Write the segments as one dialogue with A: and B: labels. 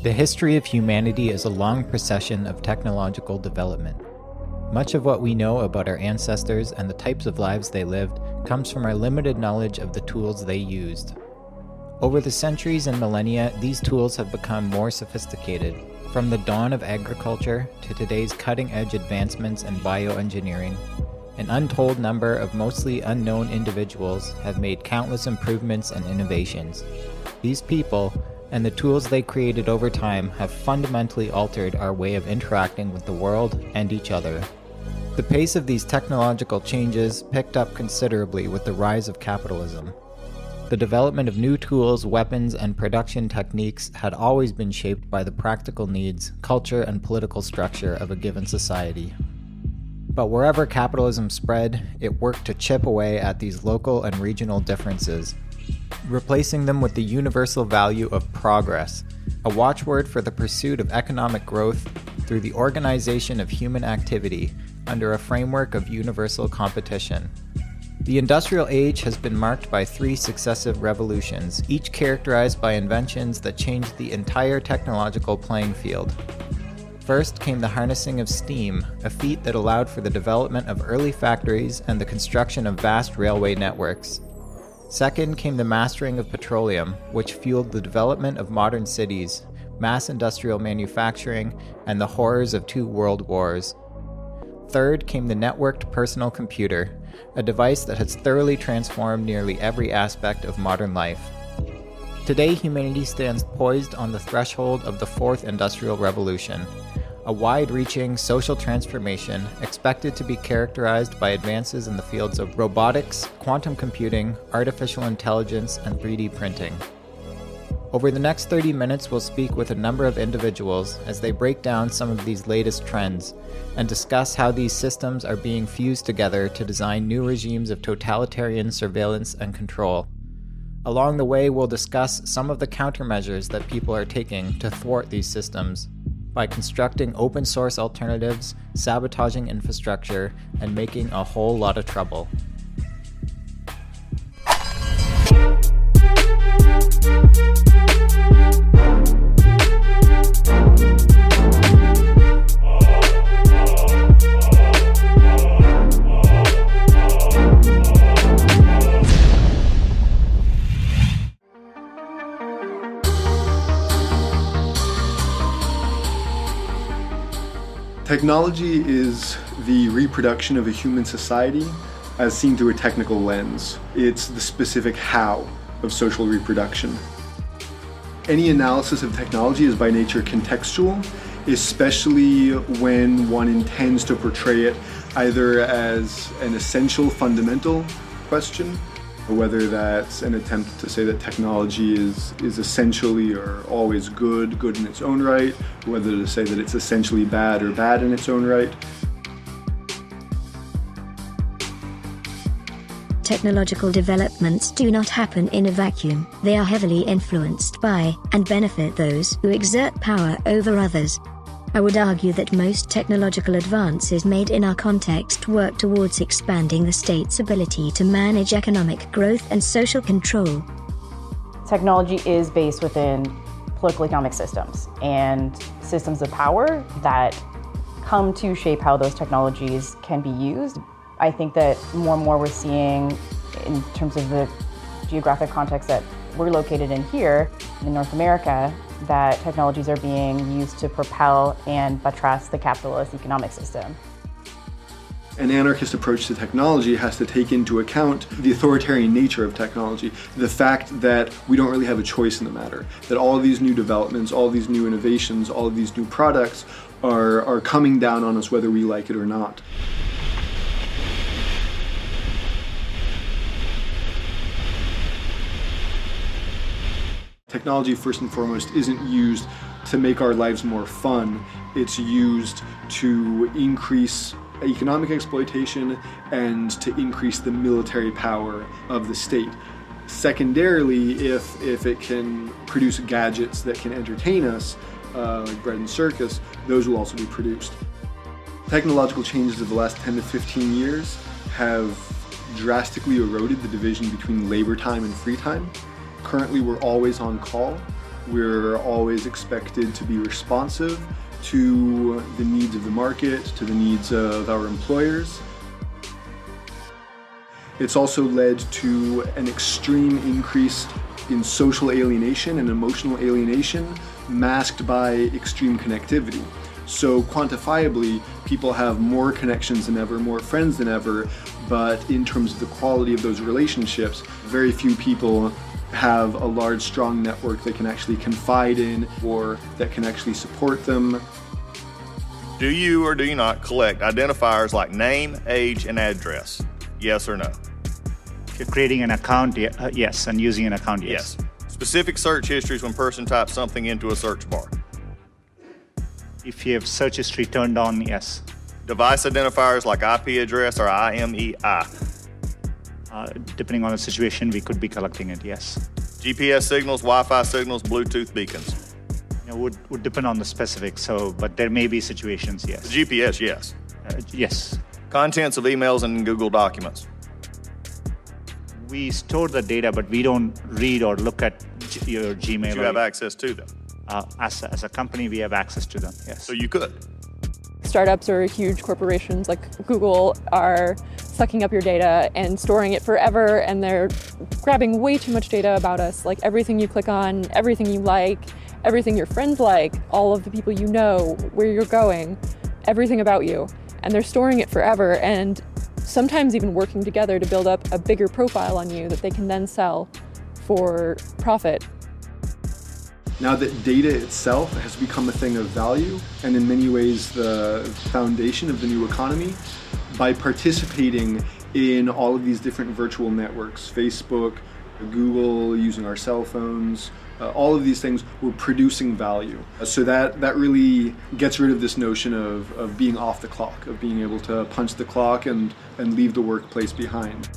A: The history of humanity is a long procession of technological development. Much of what we know about our ancestors and the types of lives they lived comes from our limited knowledge of the tools they used. Over the centuries and millennia, these tools have become more sophisticated. From the dawn of agriculture to today's cutting-edge advancements in bioengineering, an untold number of mostly unknown individuals have made countless improvements and innovations. These people, and the tools they created over time, have fundamentally altered our way of interacting with the world and each other. The pace of these technological changes picked up considerably with the rise of capitalism. The development of new tools, weapons, and production techniques had always been shaped by the practical needs, culture, and political structure of a given society. But wherever capitalism spread, it worked to chip away at these local and regional differences, replacing them with the universal value of progress, a watchword for the pursuit of economic growth through the organization of human activity under a framework of universal competition. The industrial age has been marked by 3 successive revolutions, each characterized by inventions that changed the entire technological playing field. First came the harnessing of steam, a feat that allowed for the development of early factories and the construction of vast railway networks. Second came the mastering of petroleum, which fueled the development of modern cities, mass industrial manufacturing, and the horrors of 2 world wars. Third came the networked personal computer, a device that has thoroughly transformed nearly every aspect of modern life. Today, humanity stands poised on the threshold of the 4th Industrial Revolution, a wide-reaching social transformation expected to be characterized by advances in the fields of robotics, quantum computing, artificial intelligence, and 3D printing. Over the next 30 minutes, we'll speak with a number of individuals as they break down some of these latest trends and discuss how these systems are being fused together to design new regimes of totalitarian surveillance and control. Along the way, we'll discuss some of the countermeasures that people are taking to thwart these systems by constructing open source alternatives, sabotaging infrastructure, and making a whole lot of trouble.
B: Technology is the reproduction of a human society as seen through a technical lens. It's the specific how of social reproduction. Any analysis of technology is by nature contextual, especially when one intends to portray it either as an essential fundamental question, or whether that's an attempt to say that technology is essentially or always good in its own right, or whether to say that it's essentially bad or bad in its own right.
C: Technological developments do not happen in a vacuum. They are heavily influenced by and benefit those who exert power over others. I would argue that most technological advances made in our context work towards expanding the state's ability to manage economic growth and social control.
D: Technology is based within political economic systems and systems of power that come to shape how those technologies can be used. I think that more and more we're seeing, in terms of the geographic context that we're located in here in North America, that technologies are being used to propel and buttress the capitalist economic system.
B: An anarchist approach to technology has to take into account the authoritarian nature of technology, the fact that we don't really have a choice in the matter, that all of these new developments, all of these new innovations, all of these new products are coming down on us whether we like it or not. Technology, first and foremost, isn't used to make our lives more fun. It's used to increase economic exploitation and to increase the military power of the state. Secondarily, if it can produce gadgets that can entertain us, like bread and circus, those will also be produced. Technological changes of the last 10 to 15 years have drastically eroded the division between labor time and free time. Currently, we're always on call. We're always expected to be responsive to the needs of the market, to the needs of our employers. It's also led to an extreme increase in social alienation and emotional alienation masked by extreme connectivity. So quantifiably, people have more connections than ever, more friends than ever, but in terms of the quality of those relationships, very few people have a large, strong network they can actually confide in or that can actually support them.
E: Do you or do you not collect identifiers like name, age, and address? Yes or no?
F: If you're creating an account, yes, and using an account, yes.
E: Specific search histories when a person types something into a search bar.
F: If you have search history turned on, yes.
E: Device identifiers like IP address or IMEI.
F: Depending on the situation, we could be collecting it, yes.
E: GPS signals, Wi-Fi signals, Bluetooth beacons.
F: Would depend on the specifics, but there may be situations, yes.
E: GPS, yes.
F: Yes.
E: Contents of emails and Google documents.
F: We store the data, but we don't read or look at your Gmail.
E: You have access to them.
F: As a company, we have access to them, yes.
E: So you could.
G: Startups or huge corporations like Google are sucking up your data and storing it forever, and they're grabbing way too much data about us, like everything you click on, everything you like, everything your friends like, all of the people you know, where you're going, everything about you. And they're storing it forever and sometimes even working together to build up a bigger profile on you that they can then sell for profit.
B: Now that data itself has become a thing of value, and in many ways the foundation of the new economy, by participating in all of these different virtual networks, Facebook, Google, using our cell phones, all of these things, we're producing value. So that really gets rid of this notion of being off the clock, of being able to punch the clock and leave the workplace behind.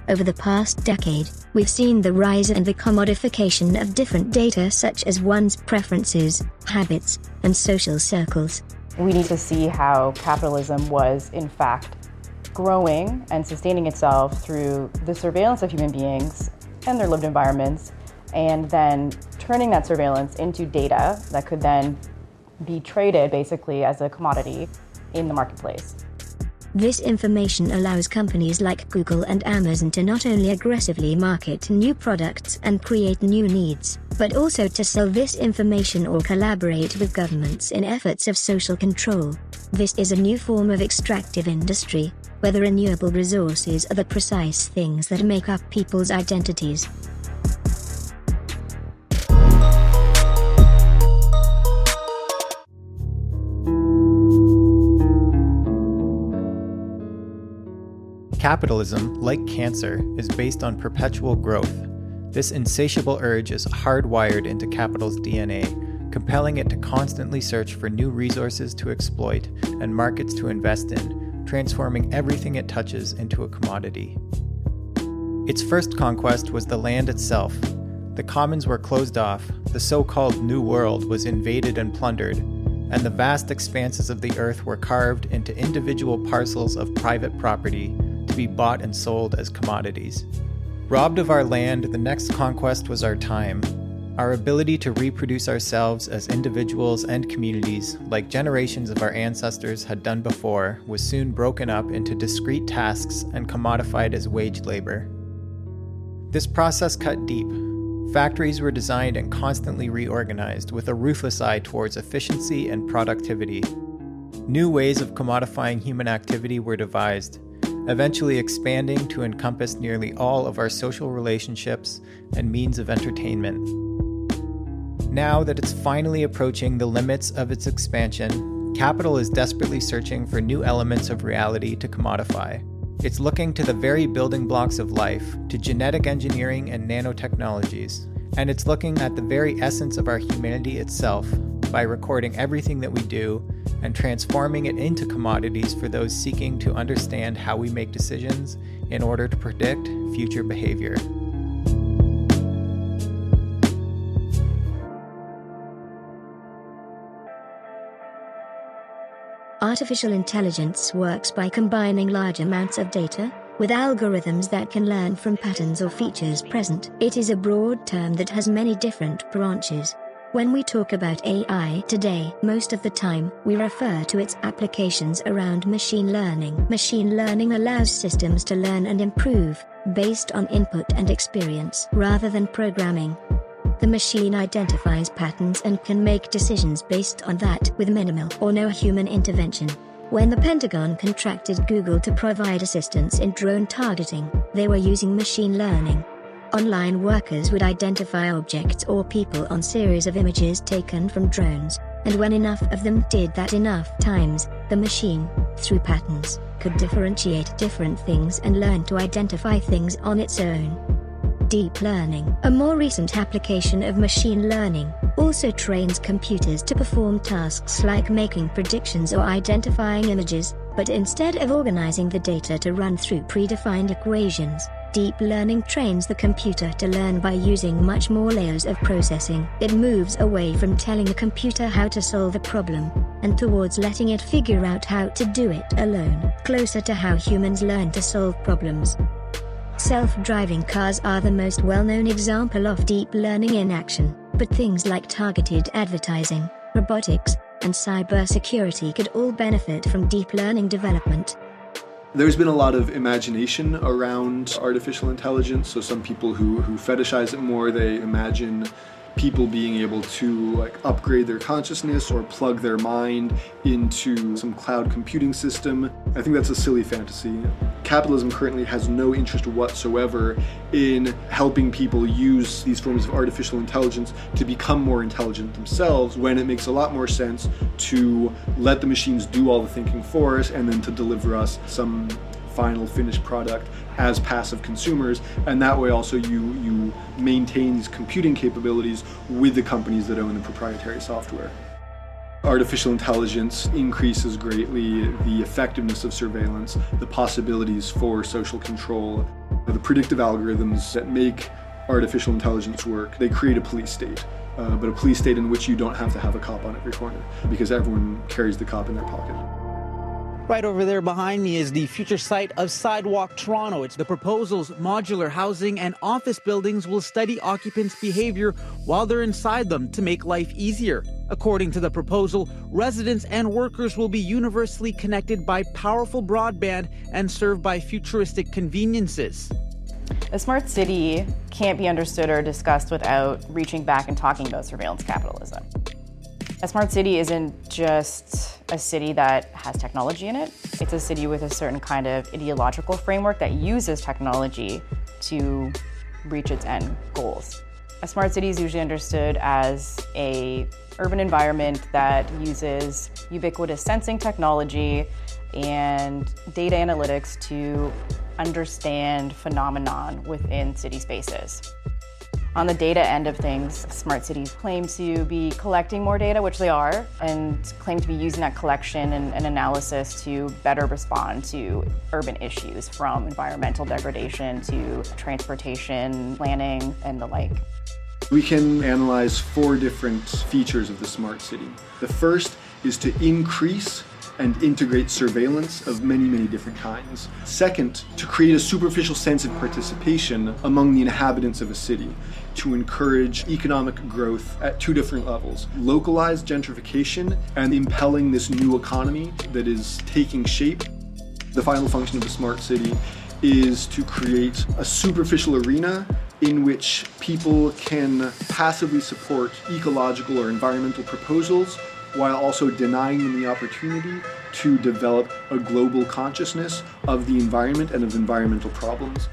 C: Over the past decade, we've seen the rise and the commodification of different data such as one's preferences, habits, and social circles.
D: We need to see how capitalism was, in fact, growing and sustaining itself through the surveillance of human beings and their lived environments, and then turning that surveillance into data that could then be traded basically as a commodity in the marketplace.
C: This information allows companies like Google and Amazon to not only aggressively market new products and create new needs, but also to sell this information or collaborate with governments in efforts of social control. This is a new form of extractive industry, where the renewable resources are the precise things that make up people's identities.
A: Capitalism, like cancer, is based on perpetual growth. This insatiable urge is hardwired into capital's DNA, compelling it to constantly search for new resources to exploit and markets to invest in, transforming everything it touches into a commodity. Its first conquest was the land itself. The commons were closed off, the so-called New World was invaded and plundered, and the vast expanses of the earth were carved into individual parcels of private property to be bought and sold as commodities. Robbed of our land, the next conquest was our time. Our ability to reproduce ourselves as individuals and communities, like generations of our ancestors had done before, was soon broken up into discrete tasks and commodified as wage labor. This process cut deep. Factories were designed and constantly reorganized with a ruthless eye towards efficiency and productivity. New ways of commodifying human activity were devised, eventually expanding to encompass nearly all of our social relationships and means of entertainment. Now that it's finally approaching the limits of its expansion, capital is desperately searching for new elements of reality to commodify. It's looking to the very building blocks of life, to genetic engineering and nanotechnologies, and it's looking at the very essence of our humanity itself by recording everything that we do and transforming it into commodities for those seeking to understand how we make decisions in order to predict future behavior.
C: Artificial intelligence works by combining large amounts of data, with algorithms that can learn from patterns or features present. It is a broad term that has many different branches. When we talk about AI today, most of the time, we refer to its applications around machine learning. Machine learning allows systems to learn and improve, based on input and experience, rather than programming. The machine identifies patterns and can make decisions based on that, with minimal or no human intervention. When the Pentagon contracted Google to provide assistance in drone targeting, they were using machine learning. Online workers would identify objects or people on series of images taken from drones, and when enough of them did that enough times, the machine, through patterns, could differentiate different things and learn to identify things on its own. Deep learning, a more recent application of machine learning, also trains computers to perform tasks like making predictions or identifying images, but instead of organizing the data to run through predefined equations, deep learning trains the computer to learn by using much more layers of processing. It moves away from telling a computer how to solve a problem, and towards letting it figure out how to do it alone, closer to how humans learn to solve problems. Self-driving cars are the most well-known example of deep learning in action, but things like targeted advertising, robotics, and cybersecurity could all benefit from deep learning development.
B: There's been a lot of imagination around artificial intelligence. So some people who fetishize it more, they imagine people being able to upgrade their consciousness or plug their mind into some cloud computing system. I think that's a silly fantasy. Capitalism currently has no interest whatsoever in helping people use these forms of artificial intelligence to become more intelligent themselves, when it makes a lot more sense to let the machines do all the thinking for us and then to deliver us some final finished product as passive consumers, and that way also you maintain these computing capabilities with the companies that own the proprietary software. Artificial intelligence increases greatly the effectiveness of surveillance, the possibilities for social control, the predictive algorithms that make artificial intelligence work. They create a police state, but a police state in which you don't have to have a cop on every corner, because everyone carries the cop in their pocket.
H: Right over there behind me is the future site of Sidewalk Toronto. It's the proposal's modular housing and office buildings will study occupants' behavior while they're inside them to make life easier. According to the proposal, residents and workers will be universally connected by powerful broadband and served by futuristic conveniences.
D: A smart city can't be understood or discussed without reaching back and talking about surveillance capitalism. A smart city isn't just a city that has technology in it. It's a city with a certain kind of ideological framework that uses technology to reach its end goals. A smart city is usually understood as an urban environment that uses ubiquitous sensing technology and data analytics to understand phenomenon within city spaces. On the data end of things, smart cities claim to be collecting more data, which they are, and claim to be using that collection and analysis to better respond to urban issues, from environmental degradation to transportation planning and the like.
B: We can analyze 4 different features of the smart city. The first is to increase and integrate surveillance of many, many different kinds. Second, to create a superficial sense of participation among the inhabitants of a city, to encourage economic growth at 2 different levels: localized gentrification and impelling this new economy that is taking shape. The final function of the smart city is to create a superficial arena in which people can passively support ecological or environmental proposals while also denying them the opportunity to develop a global consciousness of the environment and of environmental problems.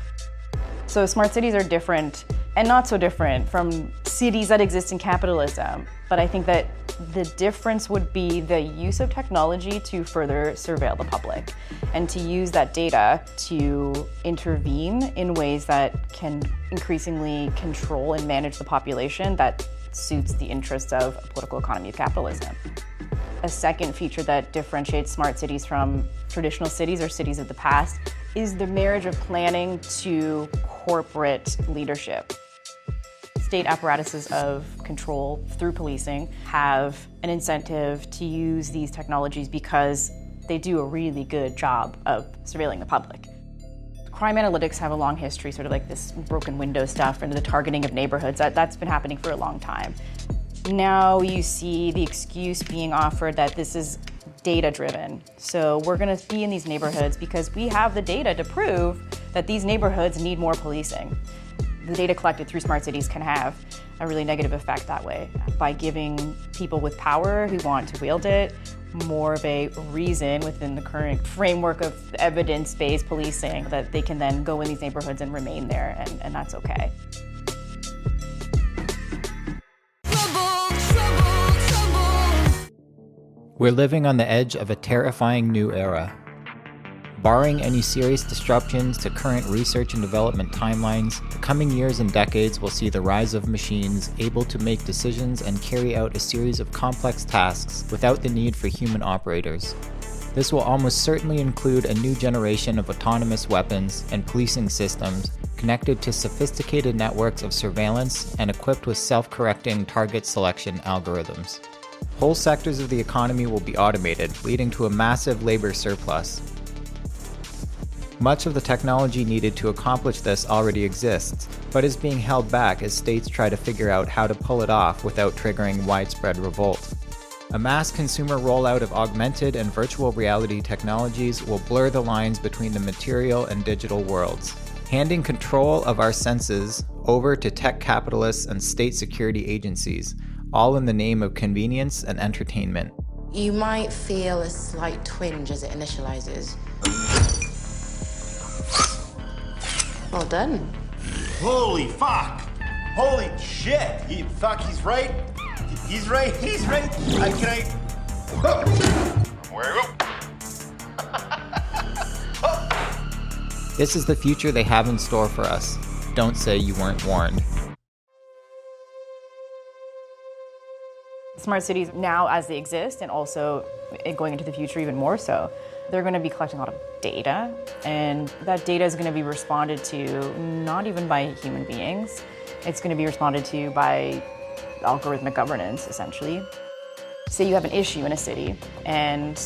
D: So smart cities are different and not so different from cities that exist in capitalism. But I think that the difference would be the use of technology to further surveil the public and to use that data to intervene in ways that can increasingly control and manage the population that suits the interests of a political economy of capitalism. A second feature that differentiates smart cities from traditional cities or cities of the past is the marriage of planning to corporate leadership. State apparatuses of control through policing have an incentive to use these technologies because they do a really good job of surveilling the public. Crime analytics have a long history, sort of like this broken window stuff and the targeting of neighborhoods. That's been happening for a long time. Now you see the excuse being offered that this is data-driven. So we're going to be in these neighborhoods because we have the data to prove that these neighborhoods need more policing. The data collected through smart cities can have a really negative effect that way by giving people with power who want to wield it more of a reason within the current framework of evidence-based policing that they can then go in these neighborhoods and remain there, and that's okay.
A: We're living on the edge of a terrifying new era. Barring any serious disruptions to current research and development timelines, the coming years and decades will see the rise of machines able to make decisions and carry out a series of complex tasks without the need for human operators. This will almost certainly include a new generation of autonomous weapons and policing systems connected to sophisticated networks of surveillance and equipped with self-correcting target selection algorithms. Whole sectors of the economy will be automated, leading to a massive labor surplus. Much of the technology needed to accomplish this already exists, but is being held back as states try to figure out how to pull it off without triggering widespread revolt. A mass consumer rollout of augmented and virtual reality technologies will blur the lines between the material and digital worlds, handing control of our senses over to tech capitalists and state security agencies, all in the name of convenience and entertainment.
I: You might feel a slight twinge as it initializes. Well done.
J: Holy fuck! Holy shit! He's right. He's right. Can I? Where you go?
A: This is the future they have in store for us. Don't say you weren't warned.
D: Smart cities now as they exist, and also going into the future even more so, they're going to be collecting a lot of data, and that data is going to be responded to not even by human beings. It's going to be responded to by algorithmic governance, essentially. Say you have an issue in a city, and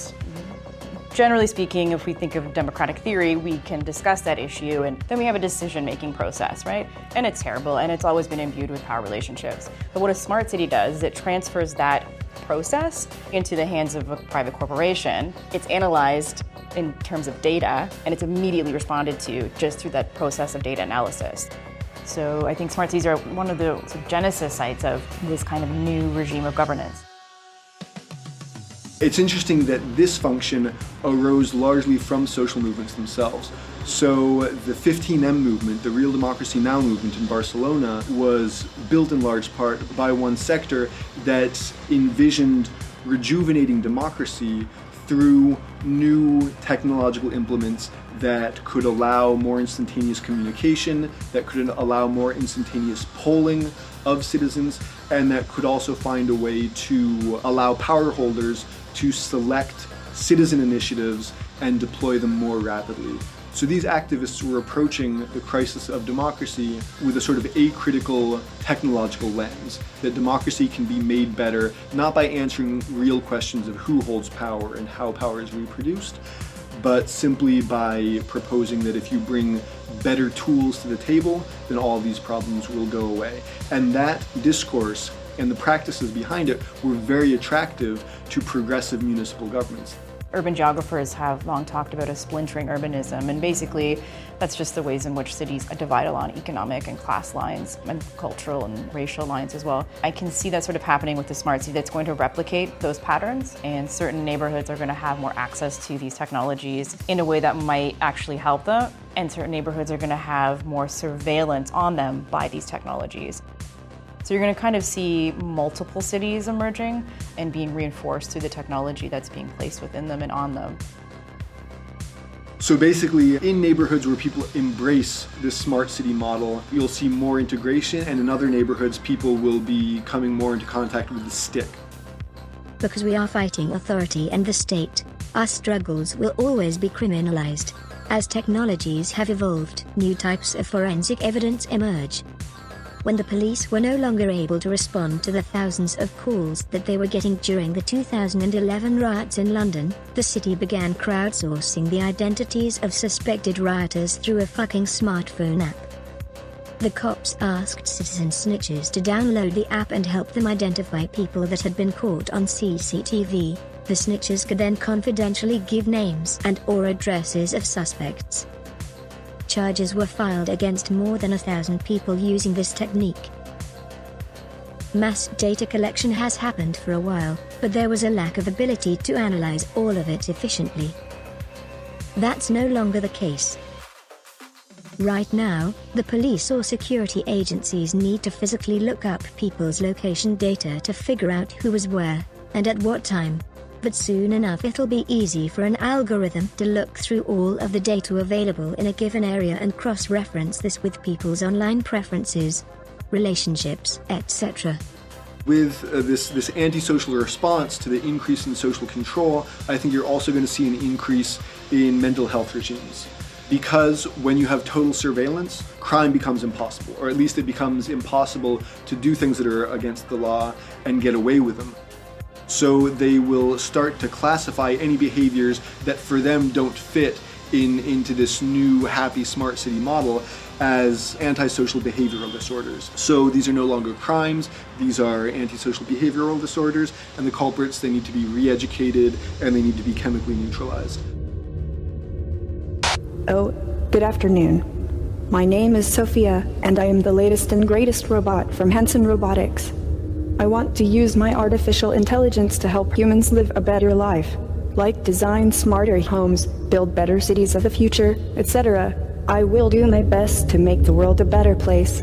D: generally speaking, if we think of democratic theory, we can discuss that issue, and then we have a decision-making process, right? And it's terrible, and it's always been imbued with power relationships. But what a smart city does is it transfers that process into the hands of a private corporation. It's analyzed in terms of data, and it's immediately responded to just through that process of data analysis. So I think smart cities are one of the sort of genesis sites of this kind of new regime of governance.
B: It's interesting that this function arose largely from social movements themselves. So the 15M movement, the Real Democracy Now! Movement in Barcelona, was built in large part by one sector that envisioned rejuvenating democracy through new technological implements that could allow more instantaneous communication, that could allow more instantaneous polling of citizens, and that could also find a way to allow power holders to select citizen initiatives and deploy them more rapidly. So these activists were approaching the crisis of democracy with a sort of acritical technological lens, that democracy can be made better not by answering real questions of who holds power and how power is reproduced, but simply by proposing that if you bring better tools to the table, then all these problems will go away. And that discourse and the practices behind it were very attractive to progressive municipal governments.
D: Urban geographers have long talked about a splintering urbanism, and basically that's just the ways in which cities divide along economic and class lines and cultural and racial lines as well. I can see that sort of happening with the smart city that's going to replicate those patterns, and certain neighborhoods are going to have more access to these technologies in a way that might actually help them, and certain neighborhoods are going to have more surveillance on them by these technologies. So you're going to kind of see multiple cities emerging and being reinforced through the technology that's being placed within them and on them.
B: So basically, in neighborhoods where people embrace this smart city model, you'll see more integration, and in other neighborhoods, people will be coming more into contact with the stick.
C: Because we are fighting authority and the state, our struggles will always be criminalized. As technologies have evolved, new types of forensic evidence emerge. when the police were no longer able to respond to the thousands of calls that they were getting during the 2011 riots in London, the city began crowdsourcing the identities of suspected rioters through a fucking smartphone app. The cops asked citizen snitches to download the app and help them identify people that had been caught on CCTV. The snitches could then confidentially give names and/or addresses of suspects. Charges were filed against more than 1,000 people using this technique. Mass data collection has happened for a while, but there was a lack of ability to analyze all of it efficiently. That's no longer the case. Right now, the police or security agencies need to physically look up people's location data to figure out who was where, and at what time. But soon enough it'll be easy for an algorithm to look through all of the data available in a given area and cross-reference this with people's online preferences, relationships, etc.
B: With this antisocial response to the increase in social control, I think you're also going to see an increase in mental health regimes. Because when you have total surveillance, crime becomes impossible, or at least it becomes impossible to do things that are against the law and get away with them. So they will start to classify any behaviors that for them don't fit into this new happy smart city model as antisocial behavioral disorders. So these are no longer crimes, these are antisocial behavioral disorders, and the culprits, they need to be re-educated and they need to be chemically neutralized.
K: Oh, good afternoon. My name is Sophia, and I am the latest and greatest robot from Hanson Robotics. I want to use my artificial intelligence to help humans live a better life, like design smarter homes, build better cities of the future, etc. I will do my best to make the world a better place.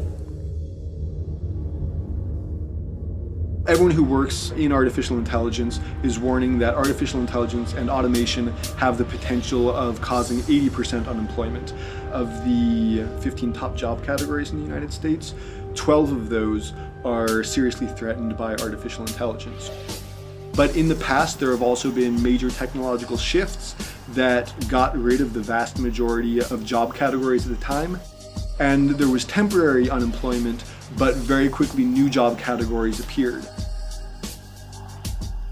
B: Everyone who works in artificial intelligence is warning that artificial intelligence and automation have the potential of causing 80% unemployment. Of the 15 top job categories in the United States, 12 of those are seriously threatened by artificial intelligence. But in the past, there have also been major technological shifts that got rid of the vast majority of job categories at the time. And there was temporary unemployment, but very quickly new job categories appeared.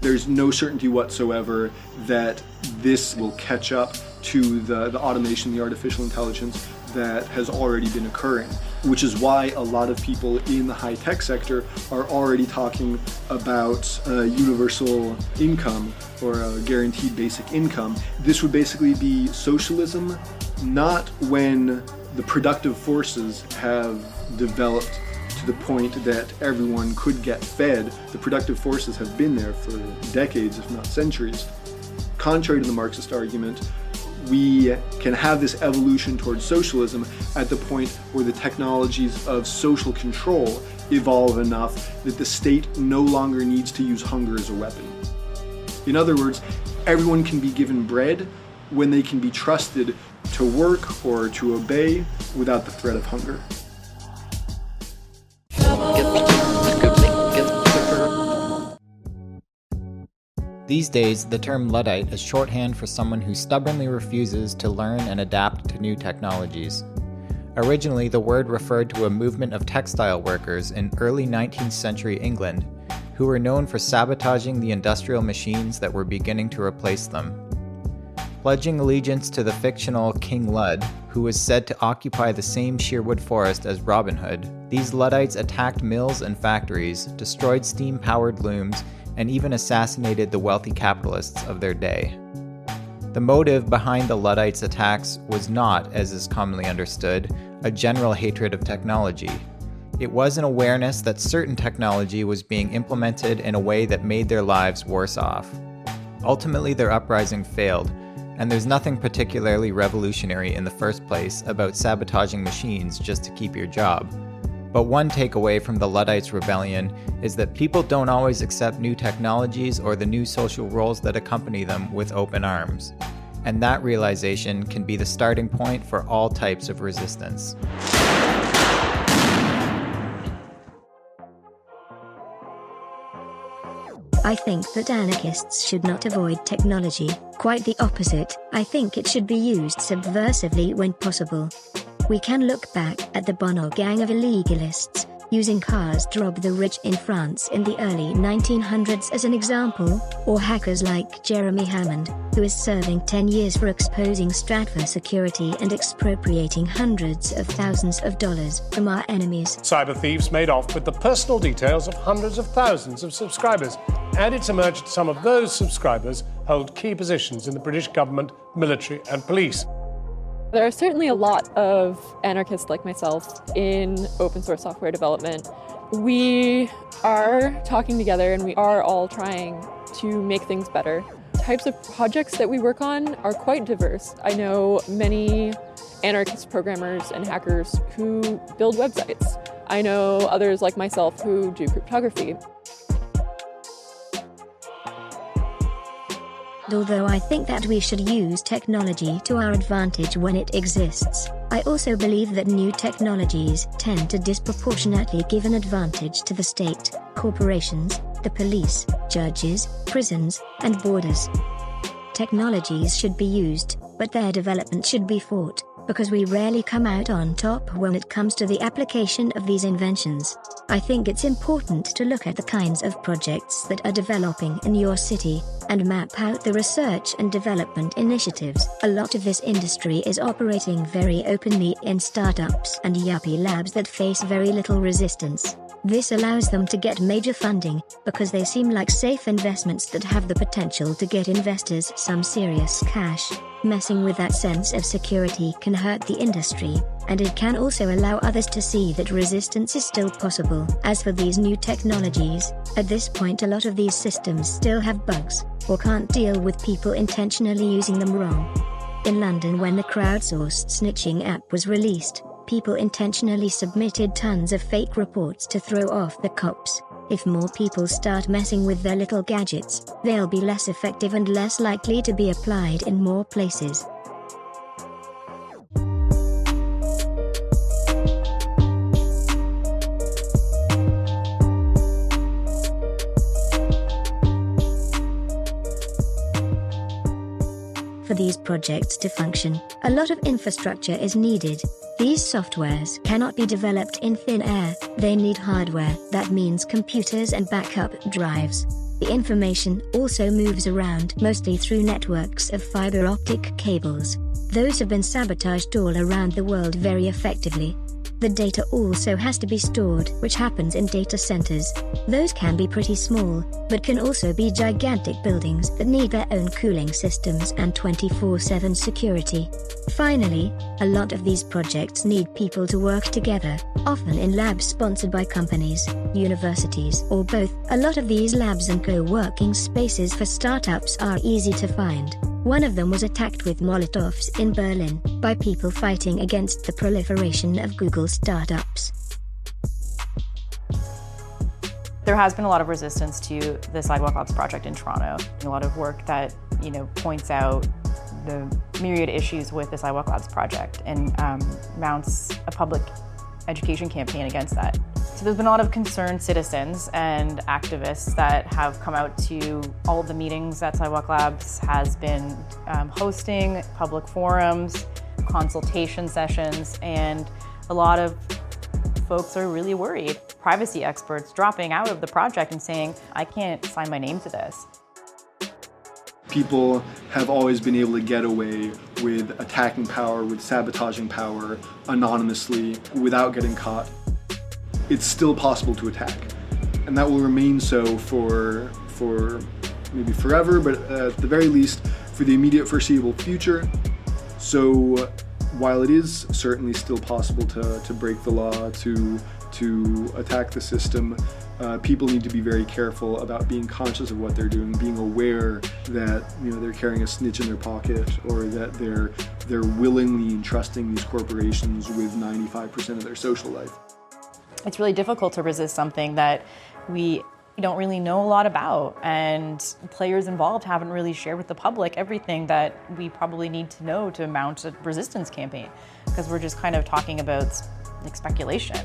B: There's no certainty whatsoever that this will catch up to the automation, the artificial intelligence that has already been occurring, which is why a lot of people in the high-tech sector are already talking about universal income or a guaranteed basic income. This would basically be socialism, not when the productive forces have developed to the point that everyone could get fed. The productive forces have been there for decades, if not centuries. Contrary to the Marxist argument, we can have this evolution towards socialism at the point where the technologies of social control evolve enough that the state no longer needs to use hunger as a weapon. In other words, everyone can be given bread when they can be trusted to work or to obey without the threat of hunger.
A: These days, the term Luddite is shorthand for someone who stubbornly refuses to learn and adapt to new technologies. Originally, the word referred to a movement of textile workers in early 19th century England who were known for sabotaging the industrial machines that were beginning to replace them. Pledging allegiance to the fictional King Lud, who was said to occupy the same sheerwood forest as Robin Hood, these Luddites attacked mills and factories, destroyed steam-powered looms, and even assassinated the wealthy capitalists of their day. The motive behind the Luddites' attacks was not, as is commonly understood, a general hatred of technology. It was an awareness that certain technology was being implemented in a way that made their lives worse off. Ultimately, their uprising failed, and there's nothing particularly revolutionary in the first place about sabotaging machines just to keep your job. But one takeaway from the Luddites' rebellion is that people don't always accept new technologies or the new social roles that accompany them with open arms. And that realization can be the starting point for all types of resistance.
C: I think that anarchists should not avoid technology, quite the opposite. I think it should be used subversively when possible. We can look back at the Bono gang of illegalists, using cars to rob the rich in France in the early 1900s as an example, or hackers like Jeremy Hammond, who is serving 10 years for exposing Stratfor security and expropriating hundreds of thousands of dollars from our enemies.
L: Cyber thieves made off with the personal details of hundreds of thousands of subscribers, and it's emerged some of those subscribers hold key positions in the British government, military and police.
G: There are certainly a lot of anarchists like myself in open source software development. We are talking together and we are all trying to make things better. Types of projects that we work on are quite diverse. I know many anarchist programmers and hackers who build websites. I know others like myself who do cryptography.
C: Although I think that we should use technology to our advantage when it exists, I also believe that new technologies tend to disproportionately give an advantage to the state, corporations, the police, judges, prisons, and borders. Technologies should be used, but their development should be fought, because we rarely come out on top when it comes to the application of these inventions. I think it's important to look at the kinds of projects that are developing in your city, and map out the research and development initiatives. A lot of this industry is operating very openly in startups and yuppie labs that face very little resistance. This allows them to get major funding, because they seem like safe investments that have the potential to get investors some serious cash. Messing with that sense of security can hurt the industry, and it can also allow others to see that resistance is still possible. As for these new technologies, at this point a lot of these systems still have bugs, or can't deal with people intentionally using them wrong. In London, when the crowdsourced snitching app was released, people intentionally submitted tons of fake reports to throw off the cops. If more people start messing with their little gadgets, they'll be less effective and less likely to be applied in more places. For these projects to function, a lot of infrastructure is needed. These softwares cannot be developed in thin air, they need hardware, that means computers and backup drives. The information also moves around mostly through networks of fiber optic cables. Those have been sabotaged all around the world very effectively. The data also has to be stored, which happens in data centers. Those can be pretty small, but can also be gigantic buildings that need their own cooling systems and 24/7 security. Finally, a lot of these projects need people to work together, often in labs sponsored by companies, universities, or both. A lot of these labs and co-working spaces for startups are easy to find. One of them was attacked with Molotovs in Berlin by people fighting against the proliferation of Google startups.
D: There has been a lot of resistance to the Sidewalk Labs project in Toronto. A lot of work that, points out the myriad issues with the Sidewalk Labs project and mounts a public education campaign against that. So there's been a lot of concerned citizens and activists that have come out to all of the meetings that Sidewalk Labs has been hosting, public forums, consultation sessions, and a lot of folks are really worried. Privacy experts dropping out of the project and saying, I can't sign my name to this.
B: People have always been able to get away with attacking power, with sabotaging power anonymously without getting caught. It's still possible to attack, and that will remain so for maybe forever, but at the very least for the immediate foreseeable future. So while it is certainly still possible to break the law, to attack the system, people need to be very careful about being conscious of what they're doing, being aware that they're carrying a snitch in their pocket, or that they're willingly entrusting these corporations with 95% of their social life.
D: It's really difficult to resist something that we don't really know a lot about, and players involved haven't really shared with the public everything that we probably need to know to mount a resistance campaign, because we're just kind of talking about speculation.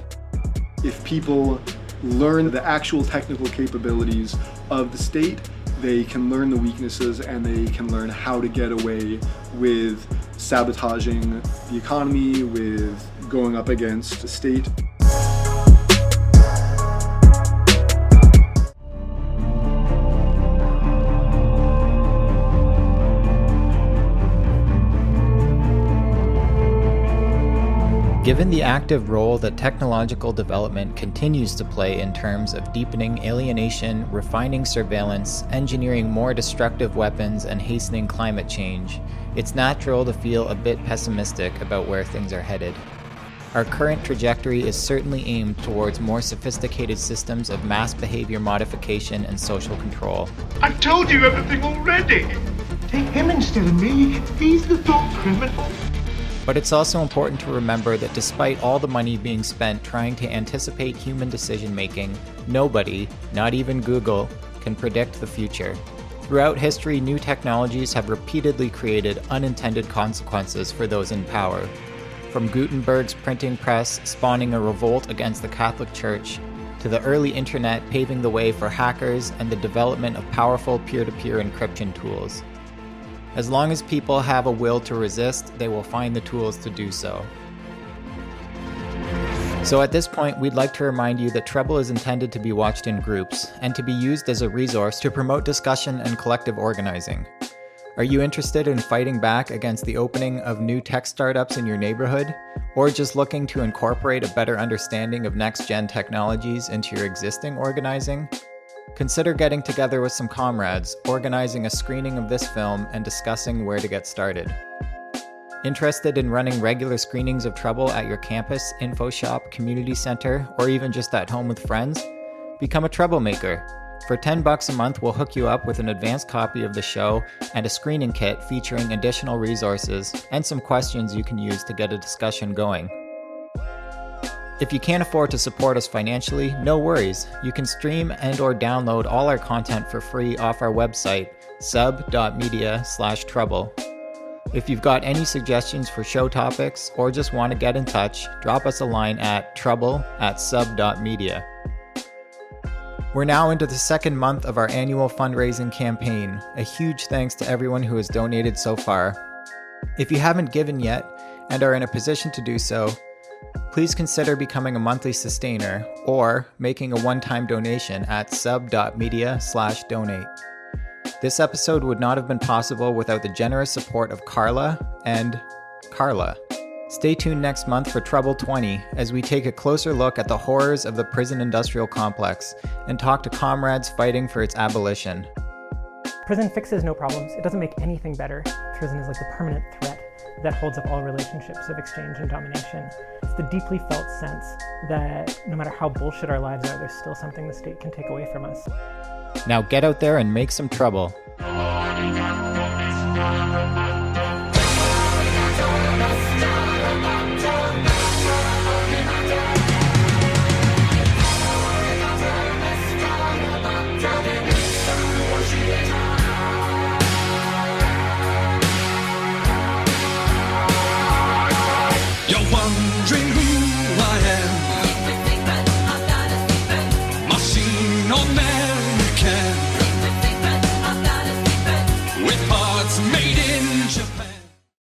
B: If people learn the actual technical capabilities of the state, they can learn the weaknesses and they can learn how to get away with sabotaging the economy, with going up against the state.
A: Given the active role that technological development continues to play in terms of deepening alienation, refining surveillance, engineering more destructive weapons, and hastening climate change, it's natural to feel a bit pessimistic about where things are headed. Our current trajectory is certainly aimed towards more sophisticated systems of mass behavior modification and social control.
M: I told you everything already! Take him instead of me. He's the thought criminal.
A: But it's also important to remember that despite all the money being spent trying to anticipate human decision-making, nobody, not even Google, can predict the future. Throughout history, new technologies have repeatedly created unintended consequences for those in power. From Gutenberg's printing press spawning a revolt against the Catholic Church, to the early internet paving the way for hackers and the development of powerful peer-to-peer encryption tools. As long as people have a will to resist, they will find the tools to do so. So at this point, we'd like to remind you that Treble is intended to be watched in groups and to be used as a resource to promote discussion and collective organizing. Are you interested in fighting back against the opening of new tech startups in your neighborhood? Or just looking to incorporate a better understanding of next-gen technologies into your existing organizing? Consider getting together with some comrades, organizing a screening of this film, and discussing where to get started. Interested in running regular screenings of Treble at your campus, info shop, community center, or even just at home with friends? Become a Troublemaker. For $10 a month, we'll hook you up with an advanced copy of the show and a screening kit featuring additional resources and some questions you can use to get a discussion going. If you can't afford to support us financially, no worries. You can stream and/or download all our content for free off our website, sub.media/trouble. If you've got any suggestions for show topics or just want to get in touch, drop us a line at trouble@sub.media. We're now into the second month of our annual fundraising campaign. A huge thanks to everyone who has donated so far. If you haven't given yet and are in a position to do so, please consider becoming a monthly sustainer or making a one-time donation at sub.media/donate. This episode would not have been possible without the generous support of Carla and Carla. Stay tuned next month for Trouble 20 as we take a closer look at the horrors of the prison industrial complex and talk to comrades fighting for its abolition.
N: Prison fixes no problems. It doesn't make anything better. Prison is like the permanent threat that holds up all relationships of exchange and domination. It's the deeply felt sense that no matter how bullshit our lives are, there's still something the state can take away from us.
A: Now get out there and make some trouble.
O: You're wondering who I am. Machine or man.